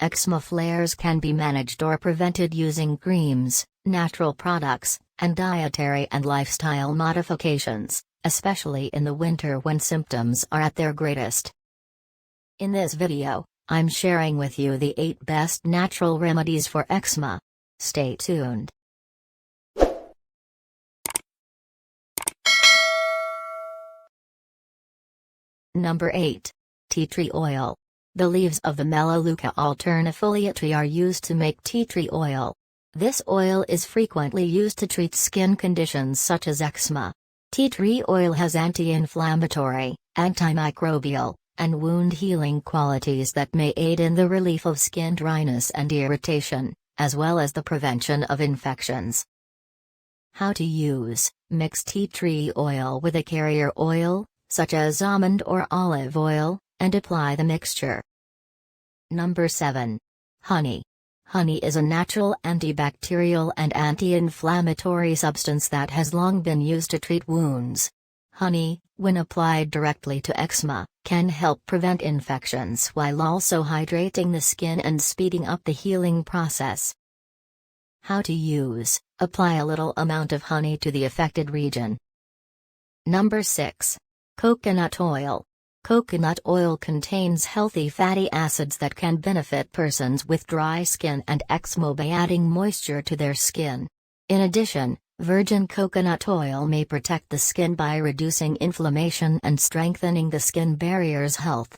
Eczema flares can be managed or prevented using creams, natural products, and dietary and lifestyle modifications, especially in the winter when symptoms are at their greatest. In this video, I'm sharing with you the 8 best natural remedies for eczema. Stay tuned. Number 8. Tea tree oil. The leaves of the Melaleuca alternifoliate tree are used to make tea tree oil. This oil is frequently used to treat skin conditions such as eczema. Tea tree oil has anti-inflammatory, antimicrobial, and wound healing qualities that may aid in the relief of skin dryness and irritation, as well as the prevention of infections. How to use: mix tea tree oil with a carrier oil, such as almond or olive oil, and apply the mixture. Number 7. Honey. Honey is a natural antibacterial and anti-inflammatory substance that has long been used to treat wounds. Honey, when applied directly to eczema, can help prevent infections while also hydrating the skin and speeding up the healing process. How to use: apply a little amount of honey to the affected region. Number 6. Coconut oil. Coconut oil contains healthy fatty acids that can benefit persons with dry skin and eczema by adding moisture to their skin. In addition, virgin coconut oil may protect the skin by reducing inflammation and strengthening the skin barrier's health.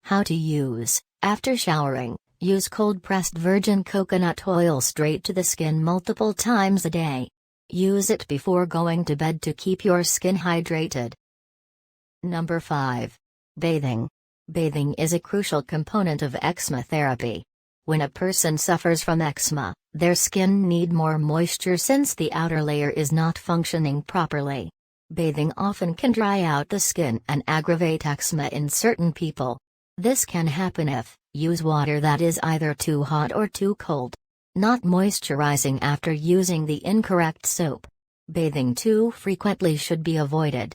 How to use: after showering, use cold-pressed virgin coconut oil straight to the skin multiple times a day. Use it before going to bed to keep your skin hydrated. Number 5. Bathing. Bathing is a crucial component of eczema therapy. When a person suffers from eczema, their skin needs more moisture since the outer layer is not functioning properly. Bathing often can dry out the skin and aggravate eczema in certain people. This can happen if you use water that is either too hot or too cold. Not moisturizing after using the incorrect soap. Bathing too frequently should be avoided.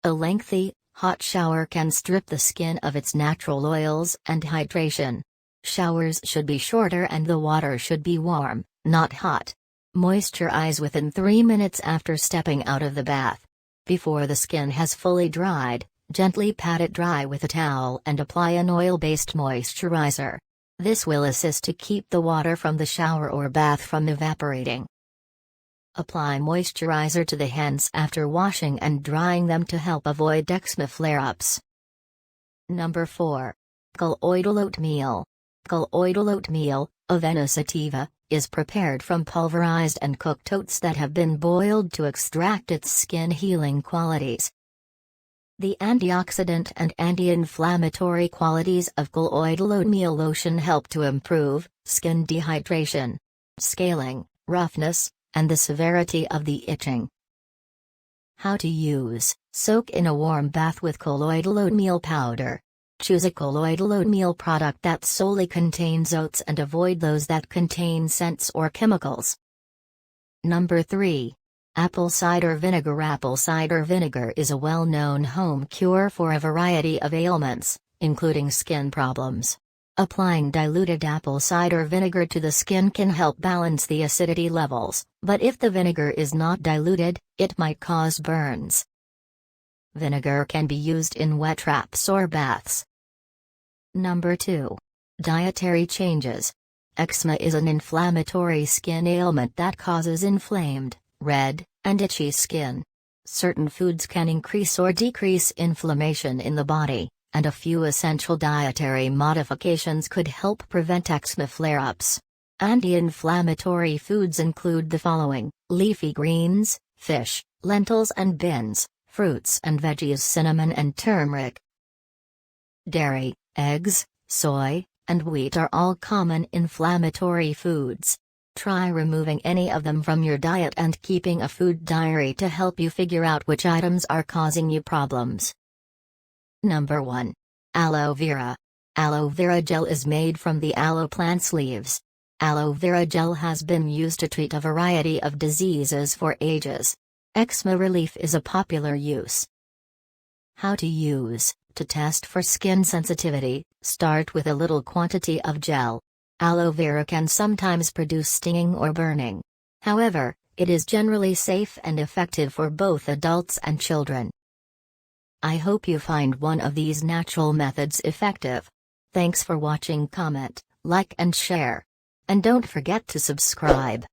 A lengthy, hot shower can strip the skin of its natural oils and hydration. Showers should be shorter and the water should be warm, not hot. Moisturize within 3 minutes after stepping out of the bath. Before the skin has fully dried, gently pat it dry with a towel and apply an oil-based moisturizer. This will assist to keep the water from the shower or bath from evaporating. Apply moisturizer to the hands after washing and drying them to help avoid eczema flare-ups. Number 4. Colloidal oatmeal. Colloidal oatmeal, avena sativa, is prepared from pulverized and cooked oats that have been boiled to extract its skin-healing qualities. The antioxidant and anti-inflammatory qualities of colloidal oatmeal lotion help to improve skin dehydration, scaling, roughness, and the severity of the itching. How to use: soak in a warm bath with colloidal oatmeal powder. Choose a colloidal oatmeal product that solely contains oats and avoid those that contain scents or chemicals. Number 3. Apple cider vinegar. Apple cider vinegar is a well-known home cure for a variety of ailments, including skin problems. Applying diluted apple cider vinegar to the skin can help balance the acidity levels, but if the vinegar is not diluted, it might cause burns. Vinegar can be used in wet wraps or baths. Number 2. Dietary changes. Eczema is an inflammatory skin ailment that causes inflamed, red, and itchy skin. Certain foods can increase or decrease inflammation in the body, and a few essential dietary modifications could help prevent eczema flare-ups. Anti-inflammatory foods include the following: leafy greens, fish, lentils and beans, fruits and veggies, cinnamon and turmeric. Dairy, eggs, soy, and wheat are all common inflammatory foods. Try removing any of them from your diet and keeping a food diary to help you figure out which items are causing you problems. Number 1. Aloe vera. Aloe vera gel is made from the aloe plant's leaves. Aloe vera gel has been used to treat a variety of diseases for ages. Eczema relief is a popular use. How to use: to test for skin sensitivity, Start with a little quantity of gel. Aloe vera can sometimes produce stinging or burning. However, it is generally safe and effective for both adults and children. I hope you find one of these natural methods effective. Thanks for watching. Comment, like and share. And don't forget to subscribe.